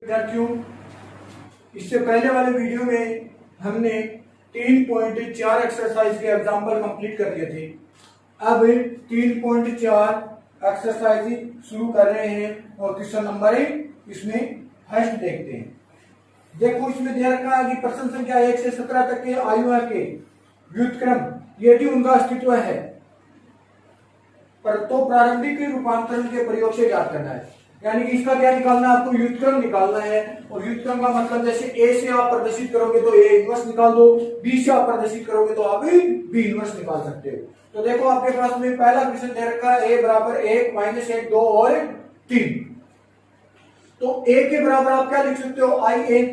विद्यार्थियों, इससे पहले वाले वीडियो में हमने 3.4 एक्सरसाइज के एग्जाम्पल कंप्लीट कर लिए थे। अब 3.4 एक्सरसाइज शुरू कर रहे हैं और क्वेश्चन नंबर 1 इसमें फर्स्ट देखते हैं। देखो, इसमें दे रखा है कि प्रश्न संख्या 1 से 17 तक के आयु के व्युत्क्रम यदि उनका अस्तित्व है पर तो प्रारंभिक रूपांतरण के प्रयोग से ज्ञात करना है। यानी कि इसका क्या निकालना है, आपको व्युत्क्रम निकालना है। और व्युत्क्रम का मतलब जैसे ए से आप प्रदर्शित करोगे तो ए इनवर्स निकाल दो, बी से आप प्रदर्शित करोगे तो आप बी इनवर्स निकाल सकते हो। तो देखो, आपके पास में पहला क्वेश्चन दे रखा है ए बराबर 1 माइनस 1 2 और 3। तो ए के बराबर आप क्या लिख सकते हो, आई ए।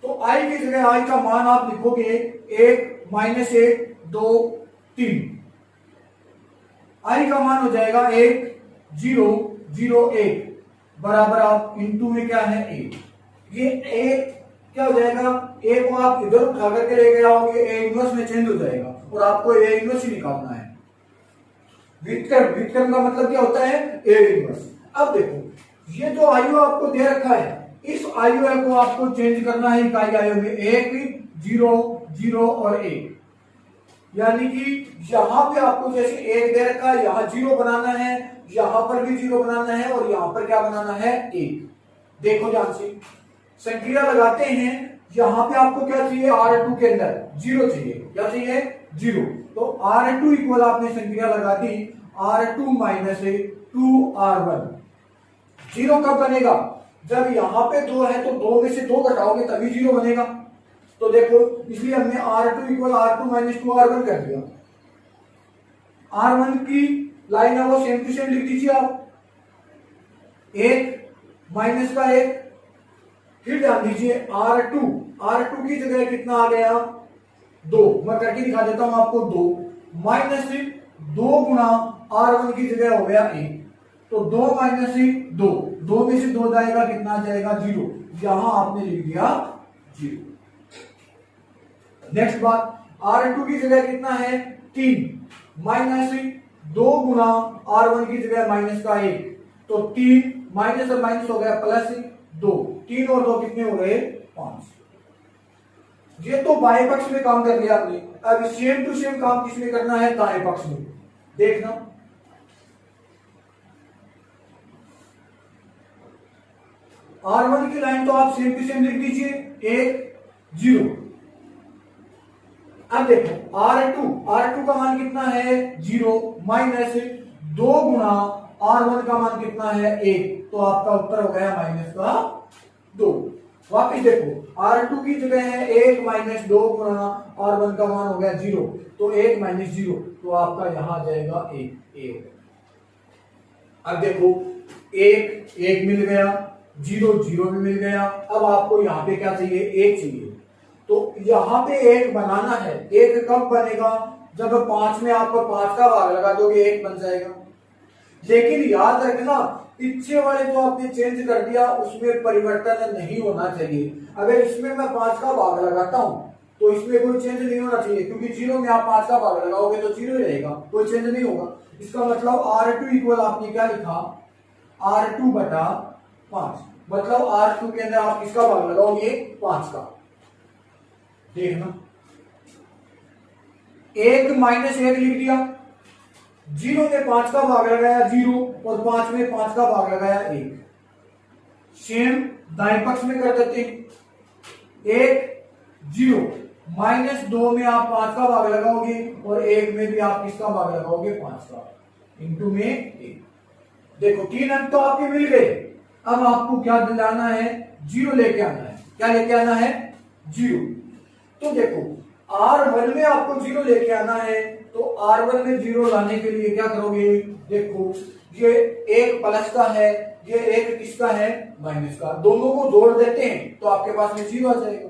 तो आई की जगह आई का मान आप लिखोगे 1 माइनस 1 2 3। आई का मान हो जाएगा 1 0 0 1 बराबर आप इंटू में क्या है 1। ये 1 क्या हो जाएगा, ए को आप इधर उठा करके ले गए आओगे, ए इनवर्स में चेंज हो जाएगा और आपको ए इनवर्स ही निकालना है। व्युत्क्रम का मतलब क्या होता है, ए इनवर्स। अब देखो, ये जो आयु आपको दे रखा है, इस आयु को आपको चेंज करना है इकाई आयु में 1 0 0 और 1। यानी कि यहां पे आपको जैसे 1 दे रखा है, यहां 0 बनाना है, यहां पर भी 0 बनाना है और यहां पर क्या बनाना है 1। देखो ध्यान से, संक्रिया लगाते हैं। यहां पे आपको क्या चाहिए, R2 के अंदर 0 चाहिए। क्या चाहिए, 0। तो R2 इक्वल आपने संक्रिया लगा दी R2 माइनस 2R1। 0 कब बनेगा, जब यहां पे 2 है तो 2 में से 2 घटाओगे तभी 0 बनेगा। तो देखो, इसलिए हमने R2 equal R2 minus 2R1 कर दिया। R1 की लाइन है वो सेम टू सेम लिख दीजिए आप, 1 माइनस का 1। फिर ध्यान दीजिए R2 की जगह कितना आ गया 2। मैं करके दिखा देता हूं आपको, 2 माइनस 2 गुना R1 की जगह हो गया 1। तो 2 माइनस 2 में से 2 जाएगा, कितना जाएगा 0। यहां आपने लिख दिया 0। नेक्स्ट बात, R2 की जगह कितना है 3 माइनस 2 गुना R1 की जगह माइनस का 1। तो 3 माइनस और माइनस हो गया प्लस 2। 3 और 2 कितने हो गए 5। ये तो बाएं पक्ष में काम कर लिया आपने। अब सेम टू सेम काम किसमें करना है, दाएं पक्ष में। देखना, R1 की लाइन तो आप सेम टू सेम लिख दीजिए 1 0। अब देखो R2 का मान कितना है 0 माइनस 2 गुना R1 का मान कितना है 1। तो आपका उत्तर हो गया माइनस का 2। वापिस देखो, R2 की जगह है 1 माइनस 2 गुना R1 का मान हो गया 0। तो 1 माइनस 0, तो आपका यहां जाएगा 1। अब देखो, 1 मिल गया, 0 0 भी मिल गया। अब आपको यहां पे क्या चाहिए, 1 चाहिए। तो यहां पे 1 बनाना है। 1 कब बनेगा, जब 5 में आप 5 का भाग लगा दोगे 1 बन जाएगा। लेकिन याद रखना, पीछे वाले जो आपने चेंज कर दिया उसमें परिवर्तन नहीं होना चाहिए। अगर इसमें मैं 5 का भाग लगाता हूं तो इसमें कोई चेंज नहीं होना चाहिए, क्योंकि 0 में आप 5 का भाग लगाओगे तो 0 रहेगा, कोई चेंज नहीं होगा। इसका मतलब R2 इक्वल आपने क्या लिखा, R2 बटा 5। मतलब R2 के अंदर आप किसका भाग लगाओगे, 5 का। देखना, 1 माइनस 1 लिख दिया, 0 में 5 का भाग लगाया 0 और 5 में 5 का भाग लगाया 1। सेम दाएं पक्ष में कर देते हैं। 1 0 माइनस 2 में आप 5 का भाग लगाओगे और 1 में भी आप किसका भाग लगाओगे, 5 का, इंटू में 1। देखो, 3 अंक तो आपके मिल गए। अब आपको क्या दिलाना है, 0 लेके आना है। क्या लेके आना है, 0। तो देखो, R1 में आपको 0 लेके आना है। तो R1 में 0 लाने के लिए क्या करोगे, देखो ये 1 प्लस का है, ये 1 किसका है, माइनस का। दोनों को जोड़ देते हैं तो आपके पास में 0 आ जाएगा।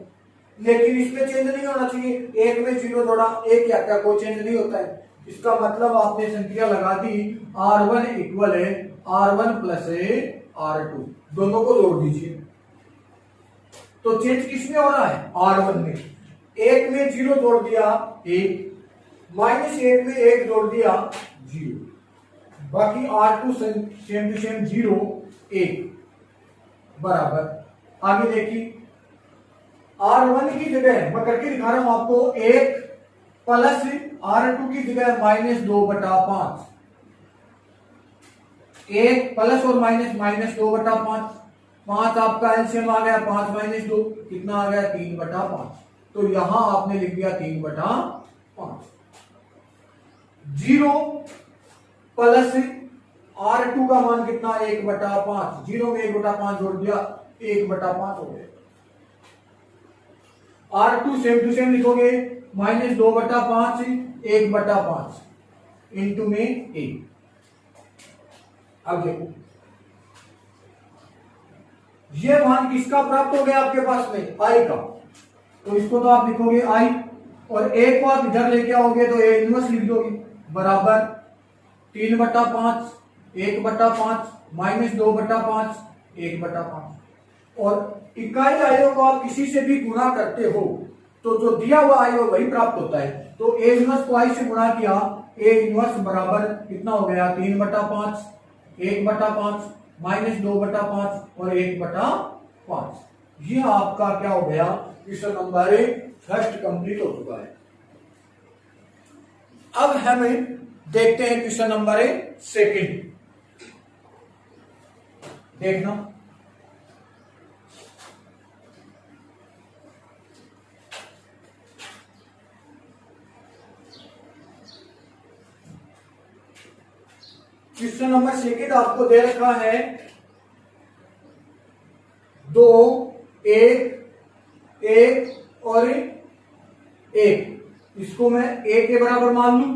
लेकिन इसमें चेंज नहीं होना चाहिए। 1 में 0 जोड़ा, 1 क्या कोई चेंज नहीं होता है। इसका मतलब आपने संख्या लगा दी R1 इक्वल है R1 प्लस R2। दोनों को जोड़ दीजिए तो चेंज किसमें हो रहा है, R1 में। 1 में 0 जोड़ दिया 1, माइनस 1 में 1 जोड़ दिया 0। बाकी R2 सेम टू सेम 0 1। बराबर आगे देखिए R1 की जगह मैं करके दिखा रहा हूं आपको 1 प्लस R2 की जगह -2/5। 1 प्लस और माइनस -2/5। 5 आपका एलसीएम आ गया 5 - 2 कितना आ गया 3/5। तो यहां आपने लिख दिया 3/5। 0 प्लस R2 का मान कितना 1/5। 0 में 1/5 जोड़ दिया 1/5 हो गया। R2 सेम टू सेम लिखोगे -2/5 1/5 इंटू में 1। अब देखो ये मान किसका प्राप्त हो गया आपके पास में I का, तो इसको तो आप लिखोगे I और A को आप इधर लेके आओगे तो A इनवर्स लिख दोगे बराबर 3/5 1/5 -2/5 1/5। और इकाई आयोग को आप किसी से भी गुणा करते हो तो जो दिया हुआ आयोग वही प्राप्त होता है। तो A इनवर्स को I से गुणा किया A इनवर्स बराबर कितना हो गया 3/5 1/5 -2/5 और 1/5। ये आपका क्या हो गया क्वेश्चन नंबर फर्स्ट कंप्लीट हो चुका है। अब हम देखते हैं क्वेश्चन नंबर सेकंड। देखना क्वेश्चन नंबर सेकंड आपको दे रखा है 2 1 1 और 1। इसको मैं a के बराबर मान लूं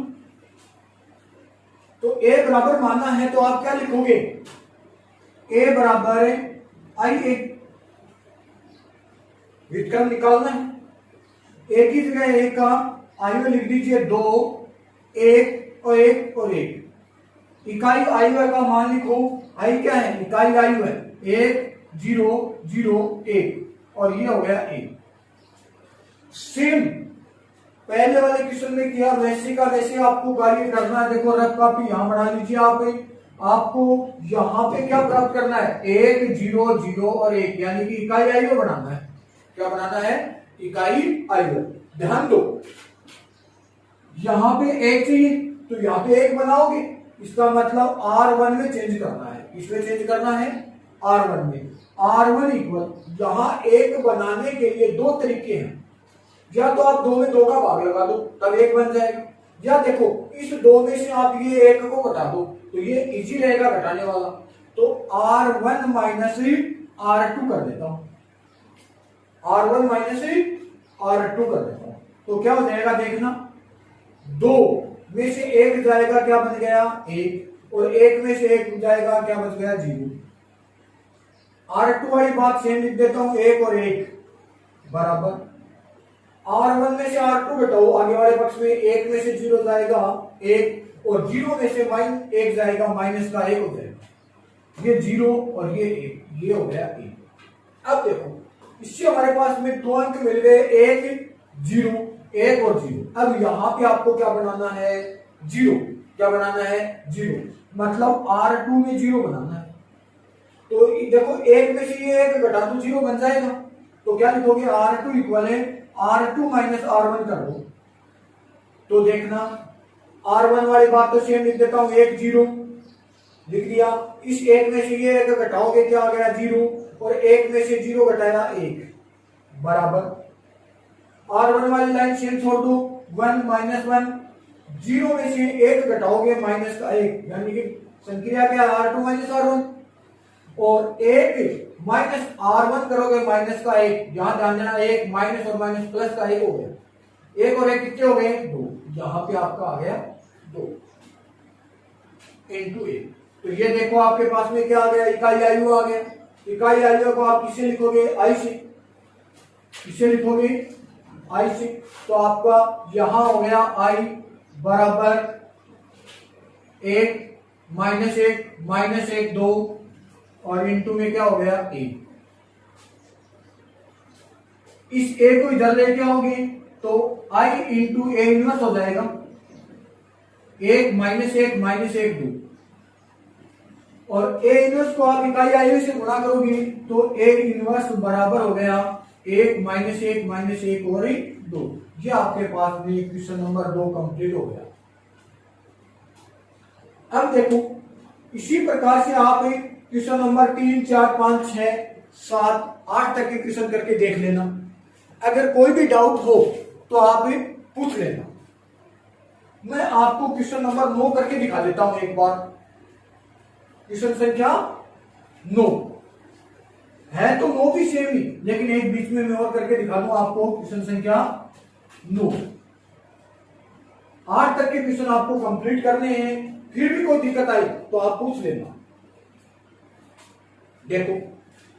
तो a बराबर मानना है तो आप क्या लिखोगे a बराबर I1 व्युत्क्रम निकालना है। a की जगह a का I1 लिख दीजिए 2 1 और 1 और 1। इकाई आयु का मान लिखो आई क्या है इकाई आयु है 1 0 0 1 और ये हो गया 1। सेम पहले वाले क्वेश्चन में किया वैसे का वैसे आपको कार्य करना है। देखो रफ कॉपी यहां बना लीजिए आपको यहां पे क्या प्राप्त करना है 1 0 0 और 1 यानी कि इकाई आयु बनाना है। क्या बनाना है इकाई आयु। ध्यान दो यहां पे 1 चाहिए तो यहां पे 1 बनाओगे इसका मतलब R1 में चेंज करना है। इसमें चेंज करना है R1 में। R1 इक्वल यहां 1 बनाने के लिए दो तरीके हैं। या तो आप 2 में 2 का भाग लगा दो तब 1 बन जाएगा, या देखो इस 2 में से आप ये 1 को घटा दो तो ये इजी रहेगा घटाने वाला। तो R1 माइनस R2 कर देता हूं R1 माइनस R2 कर देता हूं तो क्या हो जाएगा देखना 2 में से 1 जाएगा क्या बच गया 1 और 1 में से 1 जाएगा क्या बच गया 0। R2 वाली बात सेम लिख देता हूं 1 और 1 बराबर R1 में से R2 घटाओ आगे वाले पक्ष में 1 में से 0 जाएगा 1 और 0 में से -1 जाएगा माइनस का 1 हो जाएगा ये 0 और ये 1 ये हो गया 1। अब देखो इससे हमारे पास में 2 अंक मिल गए 1 0 1 और 0। अब यहां पे आपको क्या बनाना है 0। क्या बनाना है 0 मतलब R2 में 0 बनाना है। तो देखो 1 में से ये 1 घटा दो 0 बन जाएगा तो क्या लिखोगे R2 इक्वल है R2 माइनस R1 कर दो तो देखना R1 वाली बात तो सेम लिख देता हूं 1 0 लिख दिया। इस 1 में से ये 1 घटाओगे क्या आ गया 0 और 1 में से 0 घटाया 1 बराबर R1 वाली लाइन सेम छोड़ दो 1 माइनस 1 0 में से 1 घटाओगे माइनस का 1 यानी कि संक्रिया क्या R2 माइनस R1 और 1 माइनस R1 करोगे माइनस का 1 यहां ध्यान देना 1 माइनस और माइनस प्लस का 1 हो गया 1 और 1 कितने हो गए 2। यहां पे आपका आ गया 2 इंटू 1। तो ये देखो आपके पास में क्या आ गया इकाई आयु आ गया। इकाई आयु को आप किससे लिखोगे आई से। किससे लिखोगे आई से। तो आपका यहां हो गया आई बराबर 1 माइनस 1 2 और इंटू में क्या हो गया 1। इस a को इधर लेके आओगे तो i इंटू ए इनवर्स हो जाएगा 1 -1 -1 2 और ए इनवर्स को आप इकाई आयु से गुणा करोगे तो ए इनवर्स बराबर हो गया 1 माइनस 1 माइनस 1 और 2। ये आपके पास में क्वेश्चन नंबर 2 कंप्लीट हो गया। अब देखो इसी प्रकार से आप क्वेश्चन नंबर 3, 4, 5, 6, 7, 8 तक के क्वेश्चन करके देख लेना। अगर कोई भी डाउट हो तो आप पूछ लेना। मैं आपको क्वेश्चन नंबर 9 करके दिखा देता हूं एक बार। क्वेश्चन संख्या 9 है तो 9 भी सेम ही, लेकिन एक बीच में मैं और करके दिखा दूं आपको। क्वेश्चन संख्या 9 8 तक के क्वेश्चन आपको कंप्लीट करने हैं। फिर भी कोई दिक्कत आई तो आप पूछ लेना। देखो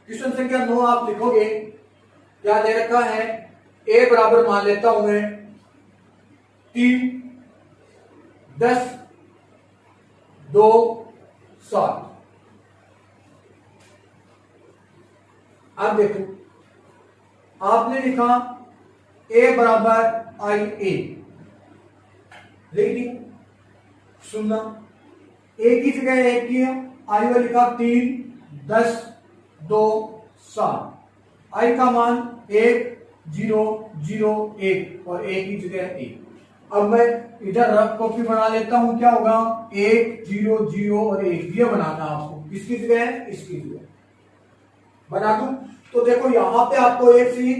क्वेश्चन संख्या 9 आप लिखोगे, क्या दे रखा है, ए बराबर मान लेता हूं मैं 3, 10, 2, 7। अब देखो आपने लिखा ए बराबर आई ए, लिख दी। सुनना, ए की जगह 1 की आई में लिखा 3, 10, 2, 7। आई का मान 1, 0, 0, 1 और ए की जगह 1। अब मैं इधर रफ कॉपी बना लेता हूं। क्या होगा, 1, 0, 0 और 1 ये बनाना आपको। किसकी जगह है, इसकी जगह बना दूं। तो देखो यहां पे आपको 1 से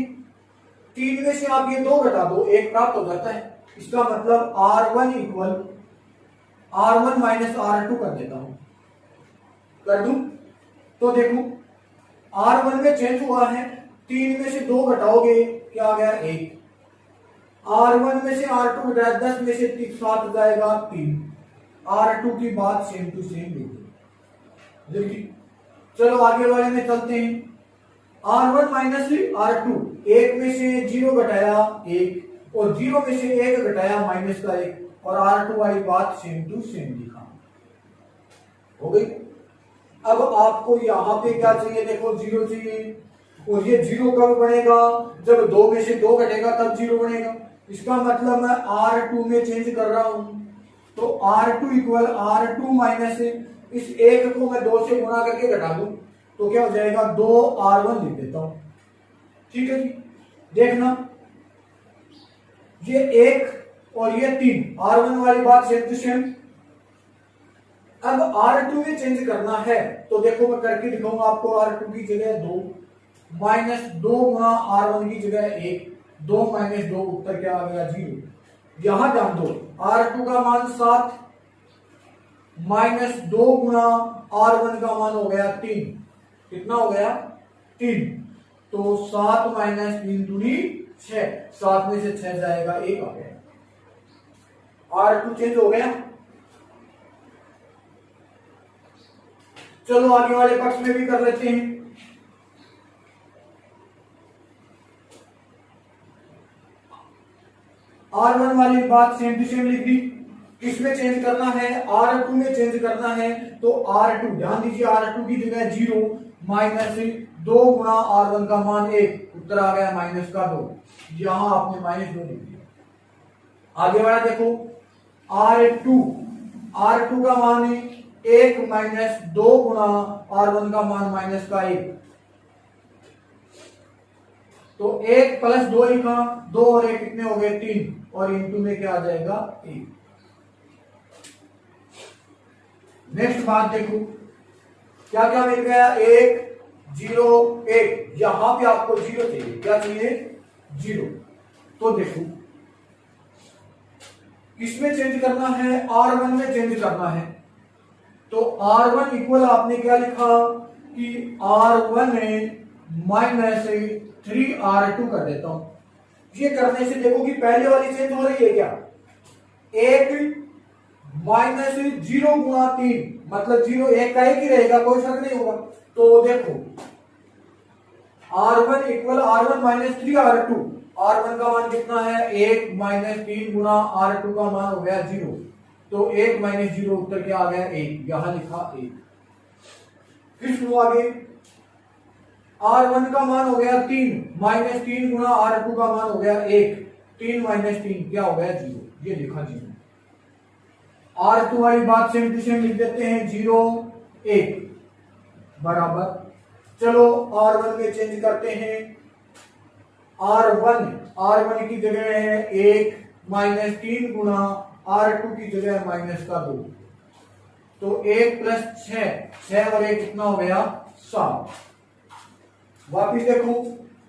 3 में से आप ये 2 घटा दो, 1 प्राप्त हो जाता है। इसका मतलब R1 equal R1 minus R2 कर देता हूं, कर दूं। तो देखो R1 में चेंज हुआ है, 3 में से 2 घटाओगे क्या आ गया 1। R1 में से R2 घटाया 10 में से 7 जाएगा 3। R2 की बात सेम टू सेम लिखी। चलो आगे वाले में चलते हैं। R1 माइनस R2, 1 में से 0 घटाया 1 और 0 में से 1 घटाया माइनस का 1 और R2 वाली बात सेम टू सेम लिखा। हो गई। अब आपको यहां पे क्या चाहिए, देखो 0 चाहिए और ये 0 कब बनेगा, जब 2 में से 2 घटेगा तब 0 बनेगा। इसका मतलब मैं R2 में चेंज कर रहा हूं, तो R2 इक्वल R2 माइनस इस 1 को मैं 2 से गुणा करके घटा दूं तो क्या हो जाएगा 2R1 लिख देता हूं। ठीक है जी, देखना ये 1 और ये 3, R1 वाली बात सेम टू सेम। अब R2 में चेंज करना है तो देखो मैं करके दिखाऊंगा आपको। R2 की जगह 2 माइनस 2 गुणा R1 की जगह 1, 2 माइनस 2 उत्तर क्या आ गया 0। यहां ध्यान दो, R2 का मान 7 माइनस 2 गुणा R1 का मान हो गया 3। कितना हो गया 3। तो 7 माइनस 3 दूनी 6, 7 में से 6 जाएगा 1 आ गया। R2 चेंज हो गया। चलो आगे वाले पक्ष में भी कर लेते हैं। R1 वाली बात सेम टू सेम लिख दी। किसमें चेंज करना है, R2 में चेंज करना है। तो R2 ध्यान दीजिए, R2 की जगह 0 माइनस 2 गुणा R1 का मान 1, उत्तर आ गया माइनस का 2। यहां आपने माइनस 2 लिख दिया। आगे वाला देखो R2 का मान 1 माइनस 2 गुणा R1 का मान माइनस का 1। तो 1 प्लस 2 लिखा, 2 और 1 कितने हो गए 3 और इंटू में क्या आ जाएगा 1। नेक्स्ट बात देखो क्या क्या मिल गया, 1, 0, 1। यहां पे आपको 0 चाहिए। क्या चाहिए 0। तो देखो किसमें चेंज करना है, R1 में चेंज करना है। तो R1 इक्वल आपने क्या लिखा कि R1 माइनस 3R2 कर देता हूं। ये करने से देखो कि पहले वाली चेंज हो रही है क्या, 1 माइनस 0 गुणा 3 मतलब 0 1 का 1 ही रहेगा, कोई फर्क नहीं होगा। तो देखो R1 equal R1 minus 3R2। R1 का मान कितना है 1 माइनस 3 गुणा R2 का मान हो गया 0। तो 1 माइनस 0 उत्तर क्या आ गया 1। यहां लिखा 1। फिर शुरू आगे, R1 का मान हो गया 3 माइनस 3 गुणा R2 का मान हो गया 1। 3 माइनस 3 क्या हो गया 0। ये लिखा 0। R2 वाली बात सेम टू सेम लिख देते हैं 0 1 बराबर, चलो R1 में चेंज करते हैं। R1 की जगह है 1 माइनस 3 गुना R2 की जगह माइनस का 2, तो 1 प्लस 6 और 1 कितना हो गया 7। वापिस देखो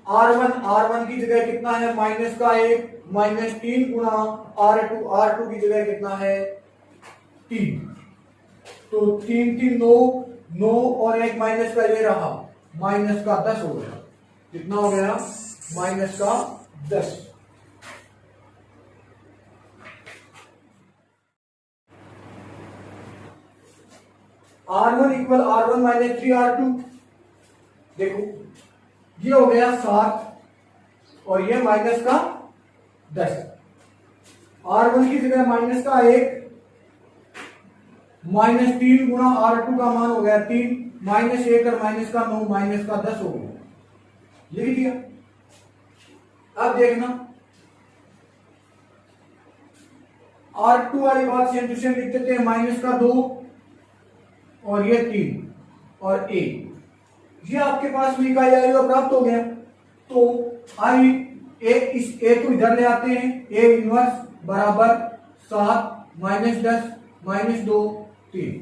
R1 की जगह कितना है माइनस का 1 माइनस 3 गुना R2 की जगह कितना है 3, तो 3 3 9 और 1 माइनस का ये रहा माइनस का 10 हो गया। कितना हो गया माइनस का 10। R1 equal R1 minus 3R2, देखो ये हो गया 7 और ये माइनस का 10। R1 की जगह माइनस का 1 माइनस 3 गुना R2 का मान हो गया 3 माइनस 1 और माइनस का 9 माइनस का 10 हो गया, लिख दिया। अब देखना R2 वाली बात सेम टू सेम लिख देते हैं, माइनस का 2 और ये 3 और 1, ये आपके पास में इकाई आई प्राप्त हो गया। तो आई इस ए को इधर ले आते हैं, ए इनवर्स बराबर 7 माइनस 10 माइनस 2 3,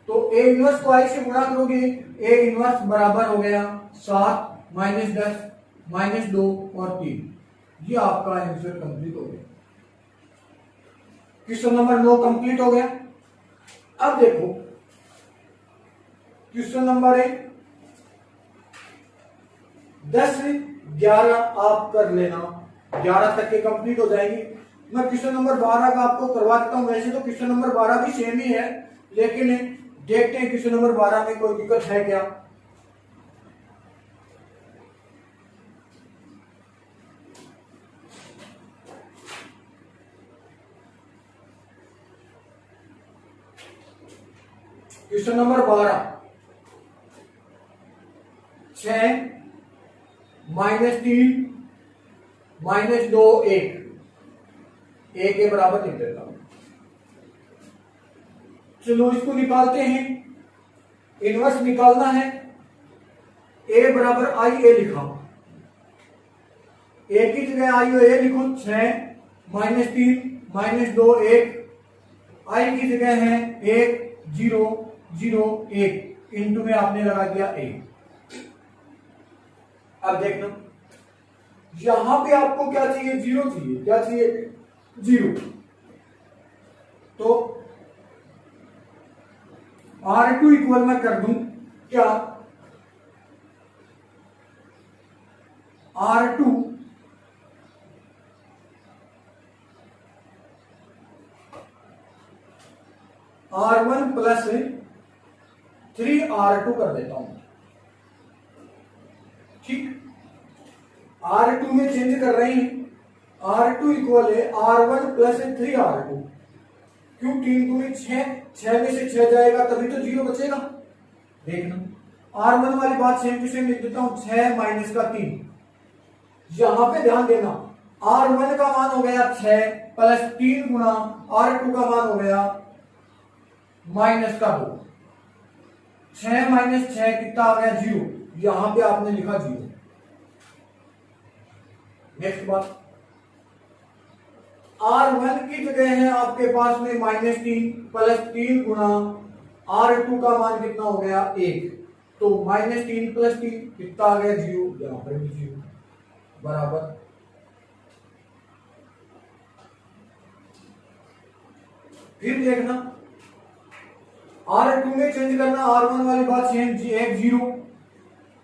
तो ए इनवर्स को आई से गुणा करोगे, ए इनवर्स बराबर हो गया 7 माइनस 10 माइनस 2 और 3, ये आपका आंसर कंप्लीट हो गया। क्वेश्चन नंबर 9 कंप्लीट हो गया। अब देखो क्वेश्चन नंबर 10 11 आप कर लेना, 11 तक के कंप्लीट हो जाएंगे। मैं क्वेश्चन नंबर 12 का आपको करवा देता हूं। वैसे तो क्वेश्चन नंबर 12 भी सेम ही है, लेकिन देखते हैं क्वेश्चन नंबर 12 में कोई दिक्कत है क्या। क्वेश्चन नंबर 12 6 माइनस 3 माइनस 2 1 के बराबर लिख देता हूं। चलो इसको निकालते हैं, इनवर्स निकालना है। ए बराबर आई ए लिखा, ए की जगह आई ए लिखो 6 माइनस 3 माइनस 2 1, आई की जगह है 1 0 0 1, इंटू में आपने लगा दिया 1। अब देखना यहां पे आपको क्या चाहिए 0 चाहिए, क्या चाहिए 0, तो R2 इक्वल मैं कर दूं क्या, R2 R1 प्लस 3R2 कर देता हूं, ठीक। R2 में चेंज कर रहे हैं, R2 इक्वल है R1 प्लस 3R2, क्यों 3 दूनी 6 में से 6 जाएगा तभी तो 0 बचेगा। देखना R1 वाली बात सेम टू सेम लिख देता हूं, 6 माइनस का 3। यहां पे ध्यान देना R1 का मान हो गया 6 प्लस 3 गुना R2 का मान हो गया माइनस का 2, 6 माइनस 6 कितना आ गया 0, यहां पे आपने लिखा 0। नेक्स्ट बात R1 की जगह है आपके पास में माइनस 3 प्लस 3 गुना R2 का मान कितना हो गया 1, तो माइनस 3 प्लस 3 कितना आ गया 0, यहां पर भी 0 बराबर। फिर देखना R2 में चेंज करना, R1 वाली बात सेम 1 0,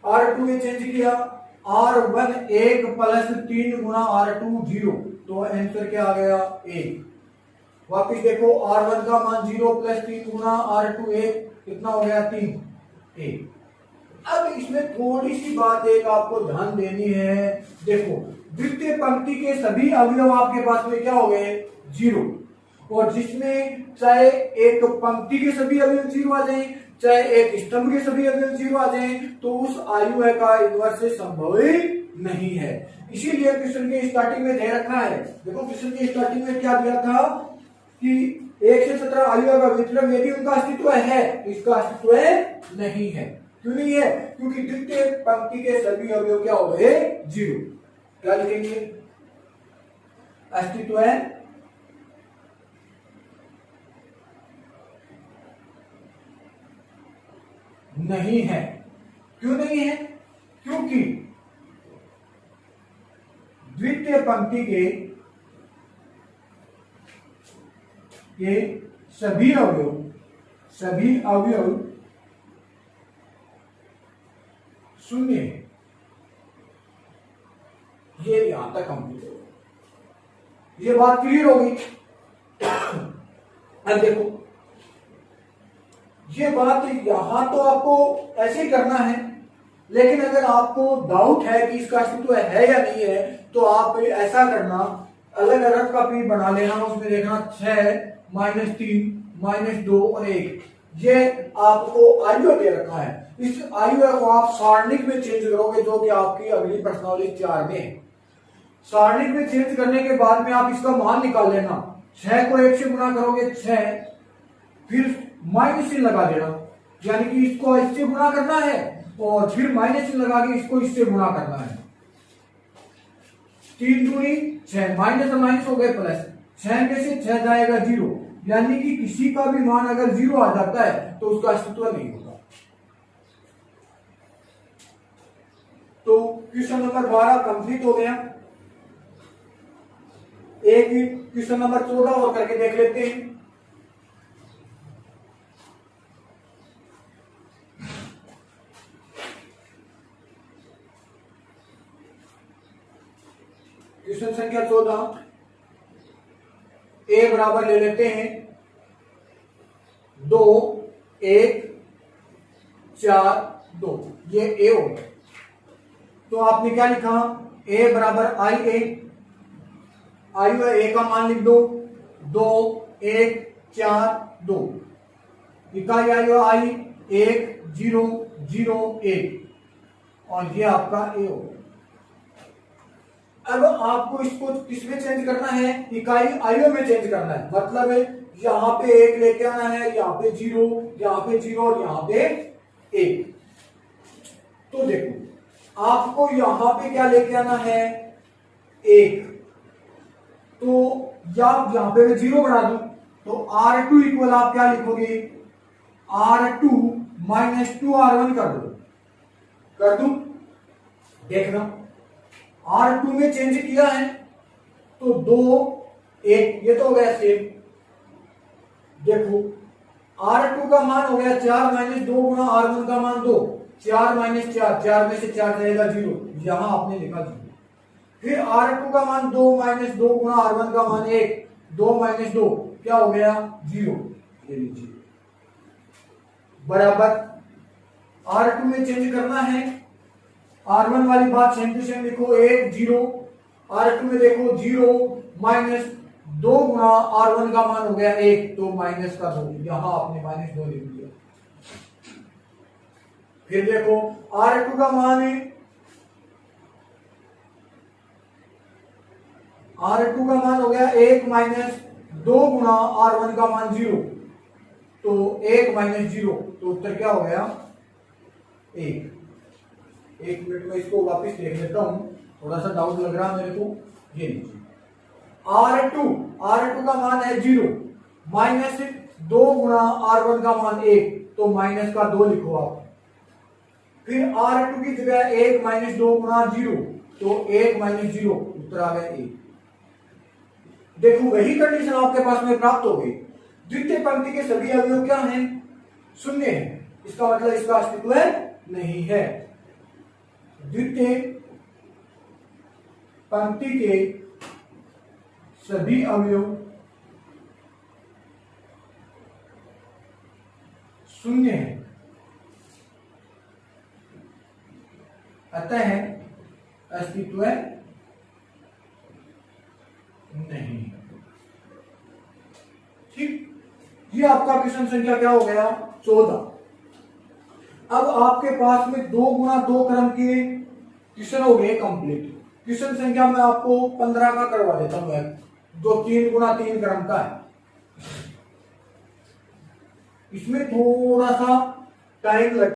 R2 में चेंज किया, R1 1 प्लस 3 गुना R2 0, तो आंसर क्या आ गया 1। वापिस देखो R1 का मान 0 प्लस 3 गुना R2 1 कितना हो गया 3 1। अब इसमें थोड़ी सी बात एक आपको ध्यान देनी है, देखो द्वितीय पंक्ति के सभी अवयव आपके पास में क्या हो गए 0, और जिसमें चाहे एक पंक्ति के सभी अवयव 0 आ जाए, चाहे एक स्तंभ के सभी अवयव 0 आ जाए, तो उस आयु का इनवर्स से संभव ही नहीं है। इसीलिए क्वेश्चन के स्टार्टिंग में दे रखा है, देखो क्वेश्चन के स्टार्टिंग में क्या दिया था कि 1 से 17 अवयव का वितरण यदि उनका अस्तित्व है, इसका अस्तित्व नहीं है। क्यों नहीं है? क्योंकि द्वितीय पंक्ति के सभी अवयव क्या हो गए? 0। क्या लिखेंगे? अस्तित्व नहीं है। क्यों नहीं है? क्योंकि द्वितीय पंक्ति के सभी अवयव शून्य है। ये यहां तक कंप्लीट हो गया। ये बात क्लियर होगी। अब देखो, ये बात यहां तो आपको ऐसे ही करना है, लेकिन अगर आपको डाउट है कि इसका अस्तित्व है या नहीं है, तो आप ऐसा करना, अलग अलग का पी बना लेना, उसमें देखना 6 -3 -2 और 1। ये आपको आयु दे रखा है। इस आयु को आप सारणिक में चेंज करोगे, जो कि आपकी अगली प्रश्नावली 4 में है। सारणिक में चेंज करने के बाद में आप इसका मान निकाल लेना। 6 को 1 से गुणा करोगे 6, फिर माइनस चिन्ह लगा देना, यानी कि इसको इससे गुणा करना है और फिर माइनस चिन्ह लगा के इसको इससे गुणा करना है। 3 दूनी 6, माइनस और माइनस हो गए प्लस। 6 में से 6 जाएगा 0, यानी कि किसी का भी मान अगर 0 आ जाता है तो उसका अस्तित्व नहीं होगा। तो क्वेश्चन नंबर 12 कंप्लीट हो गया। एक क्वेश्चन नंबर 14 और करके देख लेते हैं। क्वेश्चन संख्या 14, ए बराबर ले लेते हैं 2 1 4 2, ये ए हो गया। तो आपने क्या लिखा? ए बराबर आई ए, आयु है ए का मान लिख दो, 2 1 4 2, इकाई आयु आई 1 0 0 1, और ये आपका ए हो गया। अब आपको इसको किसमें चेंज करना है? इकाई आयु में चेंज करना है। मतलब यहां पे 1 लेके आना है, यहाँ पे 0, यहाँ पे 0 और यहाँ पे 1। तो देखो, आपको यहां पे क्या लेके आना है? 1। तो या यहां पे मैं 0 बना दूं, तो R2 इक्वल आप क्या लिखोगे? R2 -2R1 कर दूं। देखना, R2 में चेंज किया है तो 2 1, ये तो हो गया सेम। देखो, R2 का मान हो गया 4 -2 गुणा R1 का मान 2, 4 - 4, 4 में से 4 जाएगा 0, यहां आपने लिखा 0। फिर R2 का मान 2 -2 गुणा R1 का मान 1, 2 -2 क्या हो गया? 0। ये लीजिए, बराबर R2 में चेंज करना है। R1 वाली बात सेम टू सेम लिखो, 1 0, R2 में देखो 0 -2 गुणा R1 का मान हो गया 1, तो माइनस का 2, यहां आपने -2 लिख दिया। फिर देखो, R2 का मान है, R2 का मान हो गया 1 -2 गुणा R1 का मान 0, तो 1 -0, तो उत्तर क्या हो गया? 1। एक मिनट में इसको वापस देख लेता हूं, थोड़ा सा डाउट लग रहा है मेरे को। ये लीजिए, R2 का मान है 0, -2 गुणा R1 का मान 1, तो माइनस का 2 लिखो आप। फिर R2 की जगह 1 -2 गुणा 0, तो 1 -0, उत्तर आ गया 1। देखो, वही कंडीशन आपके पास में प्राप्त हो गई। द्वितीय पंक्ति के सभी अवयव क्या हैं? शून्य है। इसका मतलब इसका अस्तित्व नहीं है। द्वितीय पंक्ति के सभी अवयव शून्य है, अतः अस्तित्व नहीं। ठीक, ये आपका क्वेश्चन संख्या क्या हो गया? 14। अब आपके पास में 2 गुणा 2 क्रम के क्वेश्चन हो गए कंप्लीट। क्वेश्चन संख्या मैं आपको 15 का करवा देता हूं, जो 3 गुणा 3 क्रम का है। इसमें थोड़ा सा टाइम लग